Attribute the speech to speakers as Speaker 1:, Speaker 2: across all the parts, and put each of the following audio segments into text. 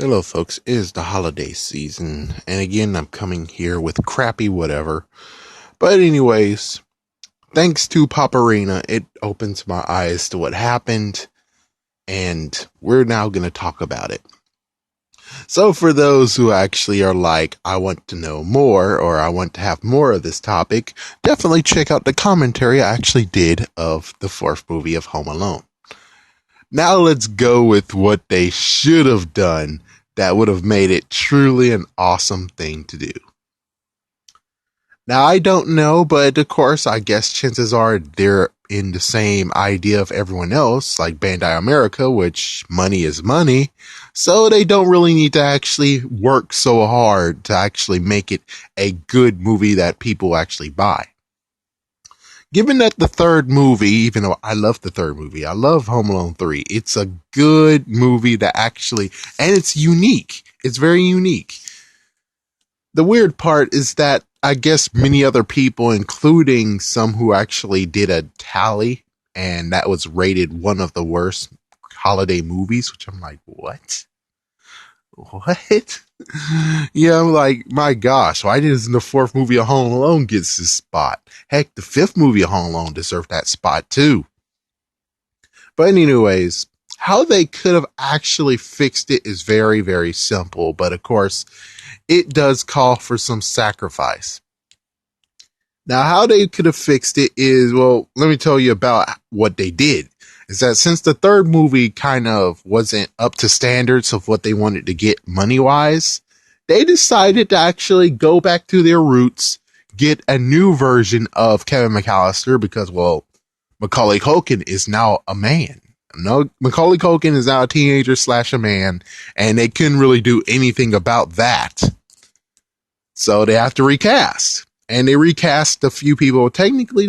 Speaker 1: Hello, folks. It is the holiday season, and again, I'm coming here with crappy whatever. But, anyways, thanks to Poparena, it opens my eyes to what happened, and we're now going to talk about it. So, for those who actually are like, I want to know more, or I want to have more of this topic, definitely check out the commentary I actually did of the fourth movie of Home Alone. Now let's go with what they should have done that would have made it truly an awesome thing to do. Now, I don't know, but of course, I guess chances are they're in the same idea of everyone else, like Bandai America, which money is money. So they don't really need to actually work so hard to actually make it a good movie that people actually buy. Given that the third movie, even though I love the third movie, I love Home Alone 3. It's a good movie that actually, and it's unique. It's very unique. The weird part is that I guess many other people, including some who actually did a tally, and that was rated one of the worst holiday movies, which I'm like, what? What? Yeah, I'm like, my gosh, why doesn't the fourth movie of Home Alone get this spot? Heck, the fifth movie of Home Alone deserved that spot too. But anyways, how they could have actually fixed it is very, very simple. But of course, it does call for some sacrifice. Now, how they could have fixed it is, well, let me tell you about what they did. Is that since the third movie kind of wasn't up to standards of what they wanted to get money-wise, they decided to actually go back to their roots, get a new version of Kevin McAllister because, well, Macaulay Culkin is now a man. No, Macaulay Culkin is now a teenager / a man, and they couldn't really do anything about that. So they have to recast. And they recast a few people. Technically,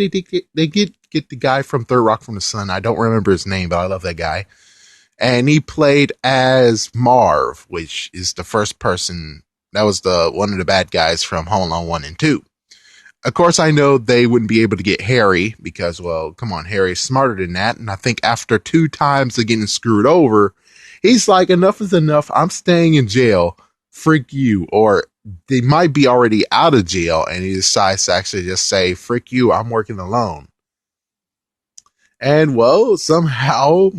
Speaker 1: they get the guy from Third Rock from the Sun. I don't remember his name, but I love that guy. And he played as Marv, which is the first person. That was one of the bad guys from Home Alone 1 and 2. Of course, I know they wouldn't be able to get Harry because, well, come on, Harry's smarter than that. And I think after 2 times of getting screwed over, he's like, enough is enough. I'm staying in jail. Freak you. Or they might be already out of jail and he decides to actually just say, frick you, I'm working alone. And well, somehow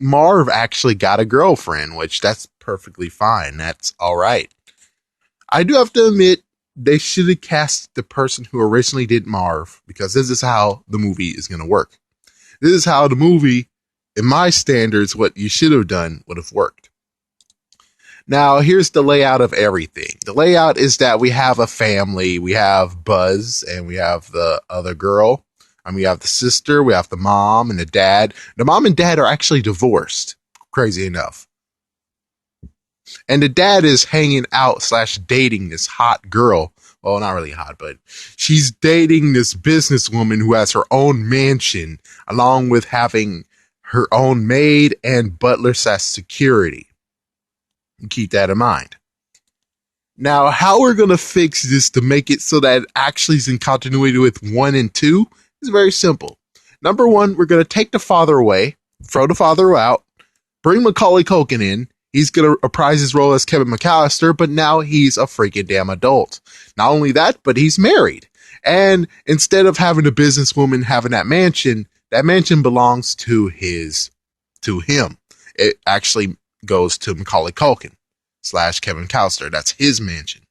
Speaker 1: Marv actually got a girlfriend, which that's perfectly fine. That's all right. I do have to admit, they should have cast the person who originally did Marv because this is how the movie is going to work. This is how the movie, in my standards, what you should have done would have worked. Now, here's the layout of everything. The layout is that we have a family. We have Buzz and we have the other girl. And we have the sister, we have the mom and the dad. The mom and dad are actually divorced, crazy enough. And the dad is hanging out / dating this hot girl. Well, not really hot, but she's dating this businesswoman who has her own mansion, along with having her own maid and butler / security. Keep that in mind. Now, how we're going to fix this to make it so that it actually is in continuity with 1 and 2 is very simple. Number 1, we're going to take the father away, throw the father out, bring Macaulay Culkin in. He's going to reprise his role as Kevin McAllister, but now he's a freaking damn adult. Not only that, but he's married. And instead of having a businesswoman having that mansion belongs to him. It actually goes to Macaulay Culkin / Kevin McAllister. That's his mansion.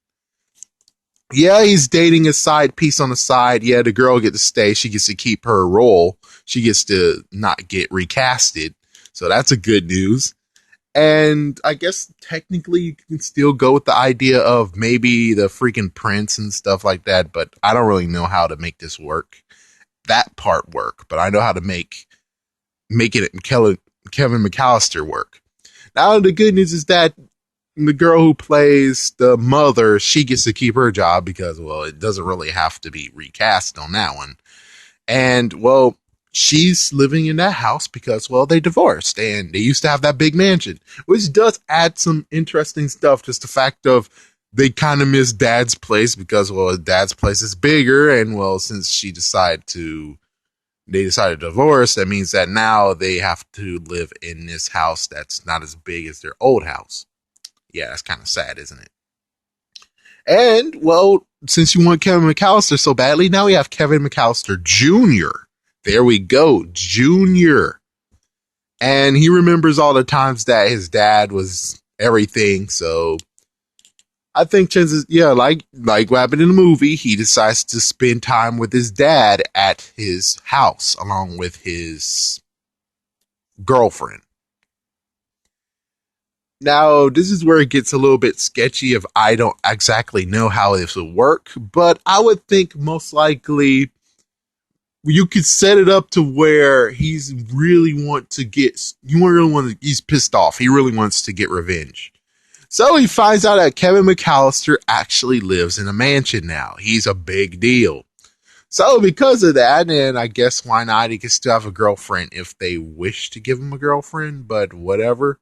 Speaker 1: Yeah, he's dating a side piece on the side. Yeah, the girl gets to stay. She gets to keep her role. She gets to not get recasted. So that's a good news. And I guess technically you can still go with the idea of maybe the freaking prince and stuff like that, but I don't really know how to make this work. That part work, but I know how to make it Kevin McAllister work. Now, the good news is that the girl who plays the mother, she gets to keep her job because, well, it doesn't really have to be recast on that one. And, well, she's living in that house because, well, they divorced and they used to have that big mansion, which does add some interesting stuff. Just the fact of they kind of miss dad's place because, well, dad's place is bigger. And, well, since they decided to divorce, that means that now they have to live in this house that's not as big as their old house. Yeah, that's kind of sad, isn't it? And, well, since you want Kevin McAllister so badly, now we have Kevin McAllister Jr. There we go, Jr. And he remembers all the times that his dad was everything. So I think chances, yeah, like what happened in the movie, he decides to spend time with his dad at his house along with his girlfriend. Now, this is where it gets a little bit sketchy if I don't exactly know how this would work, but I would think most likely you could set it up to where he's really want to get, you really want to, he's pissed off. He really wants to get revenge. So he finds out that Kevin McAllister actually lives in a mansion now. He's a big deal. So because of that, and I guess why not? He can still have a girlfriend if they wish to give him a girlfriend, but whatever.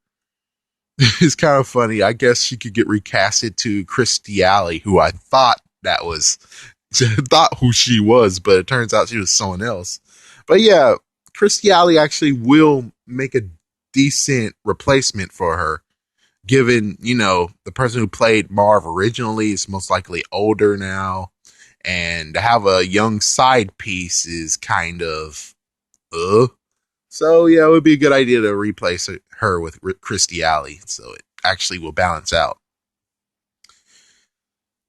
Speaker 1: It's kind of funny. I guess she could get recasted to Christy Alley, who I thought that was, thought who she was, but it turns out she was someone else. But yeah, Christy Alley actually will make a decent replacement for her, given, you know, the person who played Marv originally is most likely older now, and to have a young side piece is kind of, so yeah, it would be a good idea to replace her with Christy Alley, so it actually will balance out.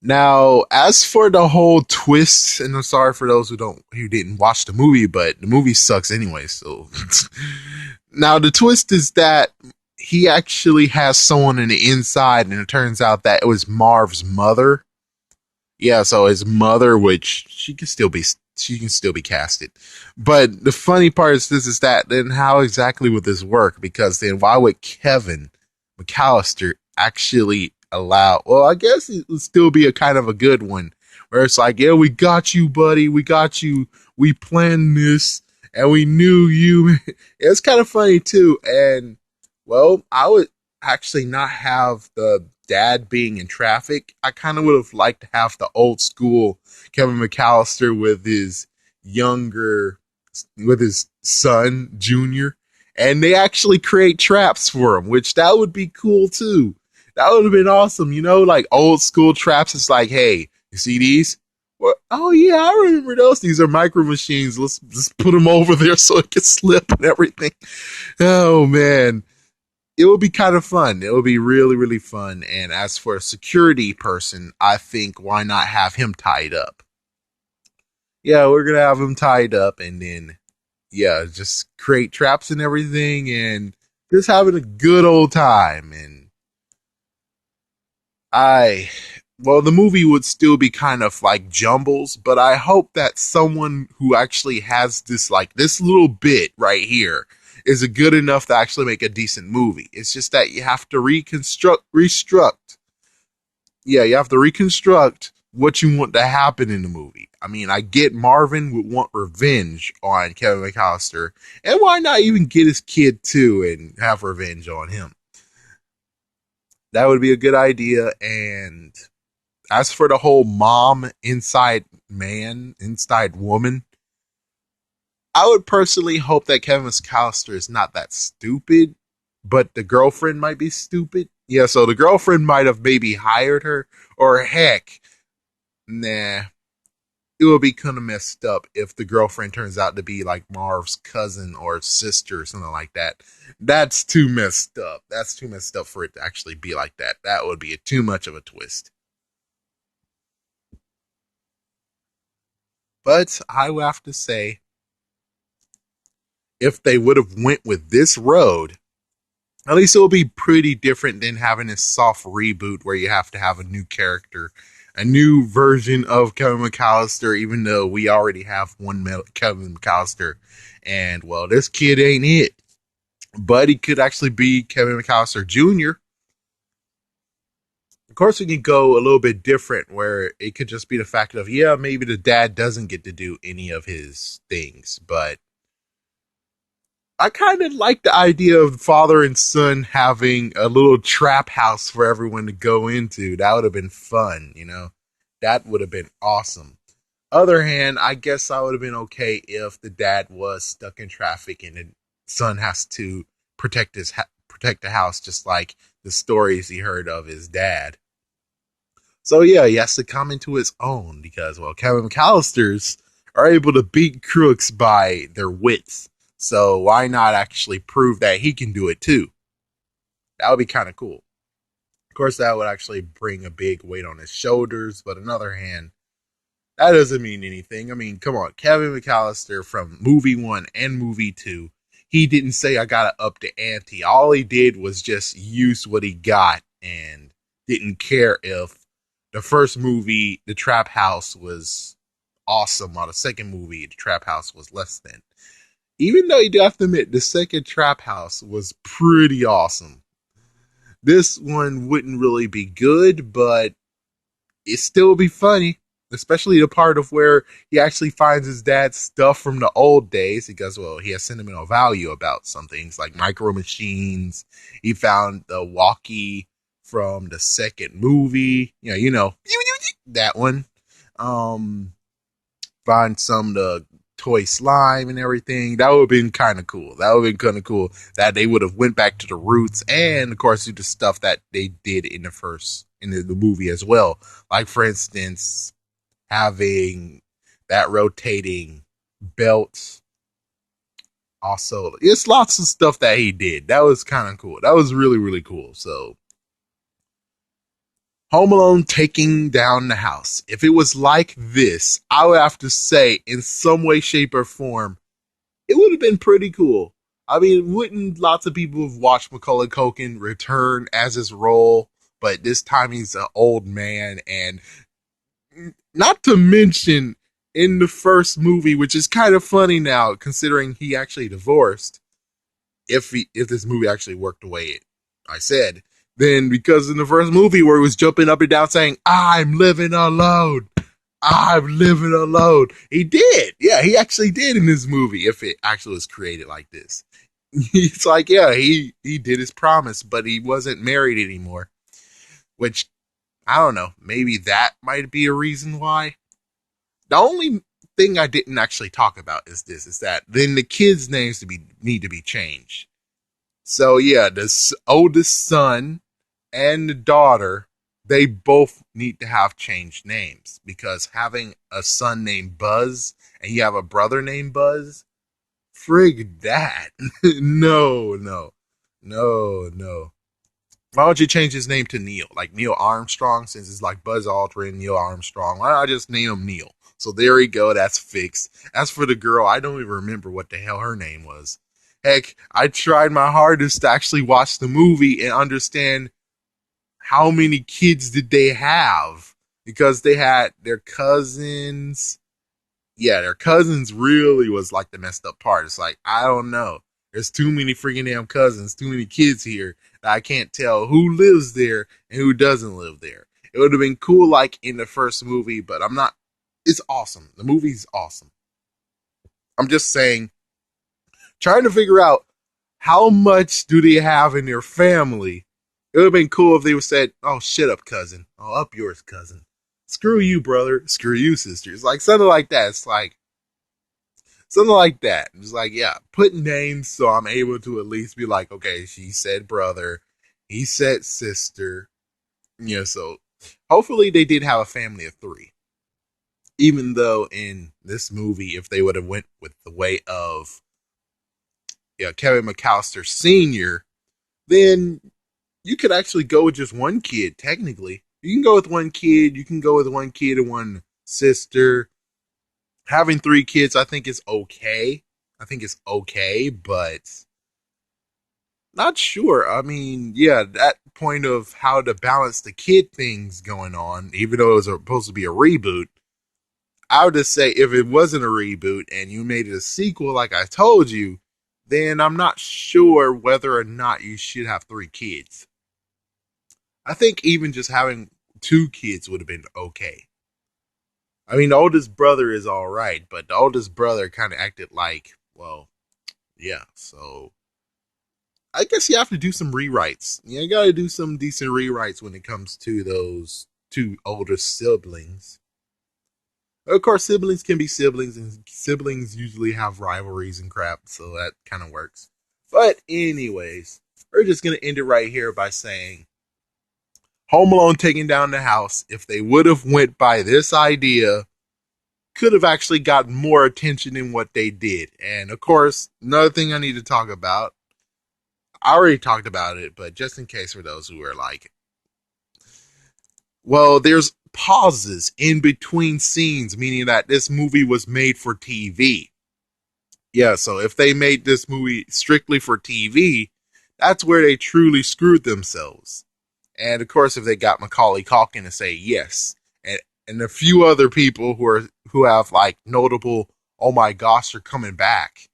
Speaker 1: Now, as for the whole twist, and I'm sorry for those who didn't watch the movie, but the movie sucks anyway. So now the twist is that he actually has someone on the inside, and it turns out that it was Marv's mother. Yeah, so his mother, which she can still be casted. But the funny part is this is that then how exactly would this work? Because then why would Kevin McAllister actually allow, well, I guess it would still be a kind of a good one where it's like, yeah, we got you, buddy, we got you, we planned this and we knew you. It's kind of funny too. And well, I would actually not have the dad being in traffic. I kind of would have liked to have the old school Kevin McAllister with his younger, with his son, Junior. And they actually create traps for him, which that would be cool too. That would have been awesome. You know, like old school traps. It's like, hey, you see these? Well, oh yeah, I remember those. These are micro machines. Let's just put them over there so it can slip and everything. Oh man, it will be kind of fun. It will be really, really fun. And as for a security person, I think why not have him tied up? Yeah, we're gonna have him tied up, and then yeah, just create traps and everything, and just having a good old time. And I, well, the movie would still be kind of like jumbles, but I hope that someone who actually has this, like this little bit right here, is it good enough to actually make a decent movie. It's just that you have to reconstruct. Yeah, you have to reconstruct what you want to happen in the movie. I mean, I get Marvin would want revenge on Kevin McAllister, and why not even get his kid too and have revenge on him? That would be a good idea. And as for the whole mom inside man, inside woman, I would personally hope that Kevin McAllister is not that stupid, but the girlfriend might be stupid. Yeah, so the girlfriend might have maybe hired her, or heck, nah, it would be kind of messed up if the girlfriend turns out to be like Marv's cousin or sister or something like that. That's too messed up. That's too messed up for it to actually be like that. That would be too much of a twist. But I will have to say, if they would have went with this road, at least it will be pretty different than having a soft reboot where you have to have a new character, a new version of Kevin McAllister, even though we already have one Kevin McAllister. And, well, this kid ain't it. But he could actually be Kevin McAllister Jr. Of course, we can go a little bit different where it could just be the fact of, yeah, maybe the dad doesn't get to do any of his things, but I kind of like the idea of father and son having a little trap house for everyone to go into. That would have been fun, you know? That would have been awesome. Other hand, I guess I would have been okay if the dad was stuck in traffic and the son has to protect protect the house, just like the stories he heard of his dad. So yeah, he has to come into his own because, well, Kevin McAllister's are able to beat crooks by their wits. So why not actually prove that he can do it too? That would be kind of cool. Of course, that would actually bring a big weight on his shoulders, but on the other hand, that doesn't mean anything. I mean, come on, Kevin McAllister from movie one and movie two, he didn't say I gotta up the ante. All he did was just use what he got and didn't care if the first movie, The Trap House, was awesome, while the second movie, The Trap House, was less than. Even though you do have to admit, the second Trap House was pretty awesome. This one wouldn't really be good, but it still would be funny. Especially the part of where he actually finds his dad's stuff from the old days because, well, he has sentimental value about some things like micro machines. He found the walkie from the second movie. That one. Find some of the toy slime and everything. That would have been kind of cool. That would have been kind of cool that they would have went back to the roots and, of course, do the stuff that they did in the movie as well. Like, for instance, having that rotating belt. Also, it's lots of stuff that he did. That was kind of cool. That was really, really cool. So, Home Alone taking down the house. If it was like this, I would have to say, in some way, shape, or form, it would have been pretty cool. I mean, wouldn't lots of people have watched Macaulay Culkin return as his role? But this time he's an old man, and not to mention in the first movie, which is kind of funny now, considering he actually divorced. If this movie actually worked the way I said, then because in the first movie where he was jumping up and down saying, "I'm living alone. I'm living alone." He did. Yeah, he actually did in this movie if it actually was created like this. It's like, yeah, he did his promise, but he wasn't married anymore. Which, I don't know, maybe that might be a reason why. The only thing I didn't actually talk about is that then the kids' names need to be changed. So yeah, the oldest son and the daughter, they both need to have changed names because having a son named Buzz and you have a brother named Buzz, frig that. No, no, no, no. Why don't you change his name to Neil? Like Neil Armstrong, since it's like Buzz Aldrin, Neil Armstrong. Why don't I just name him Neil? So there we go, that's fixed. As for the girl, I don't even remember what the hell her name was. Heck, I tried my hardest to actually watch the movie and understand how many kids did they have. Because they had their cousins. Yeah, their cousins really was like the messed up part. It's like, I don't know. There's too many freaking damn cousins, too many kids here that I can't tell who lives there and who doesn't live there. It would have been cool like in the first movie, but I'm not. It's awesome. The movie's awesome. I'm just saying, trying to figure out how much do they have in their family. It would have been cool if they would said, "Oh, shut up, cousin. Oh, up yours, cousin. Screw you, brother. Screw you, sister." It's like something like that. It's like something like that. It's like, yeah, put names so I'm able to at least be like, okay, she said brother, he said sister. So hopefully they did have a family of three. Even though in this movie, if they would have went with the way of Kevin McAllister Sr., then you could actually go with just one kid, technically. You can go with one kid, you can go with one kid and one sister. Having three kids, I think is okay. I think it's okay, but not sure. I mean, yeah, that point of how to balance the kid things going on, even though it was supposed to be a reboot, I would just say if it wasn't a reboot and you made it a sequel, like I told you, then I'm not sure whether or not you should have three kids. I think even just having two kids would have been okay. I mean, the oldest brother is all right, but the oldest brother kind of acted like, well, yeah, so I guess you have to do some rewrites. You got to do some decent rewrites when it comes to those two older siblings. Of course, siblings can be siblings, and siblings usually have rivalries and crap, so that kind of works. But anyways, we're just going to end it right here by saying Home Alone taking down the house, if they would have went by this idea, could have actually gotten more attention than what they did. And of course, another thing I need to talk about, I already talked about it, but just in case for those who are like, well, there's pauses in between scenes, meaning that this movie was made for TV. Yeah, so if they made this movie strictly for TV, that's where they truly screwed themselves. And of course, if they got Macaulay Culkin to say yes, and a few other people who have like notable, oh my gosh, they're coming back,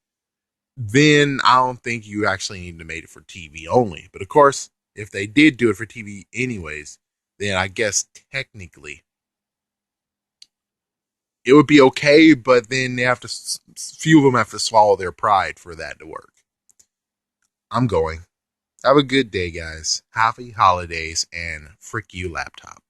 Speaker 1: then I don't think you actually need to make it for TV only. But of course, if they did do it for TV anyways, then I guess technically it would be okay. But then they have to, few of them have to swallow their pride for that to work. I'm going. Have a good day, guys. Happy holidays and frick you, laptop.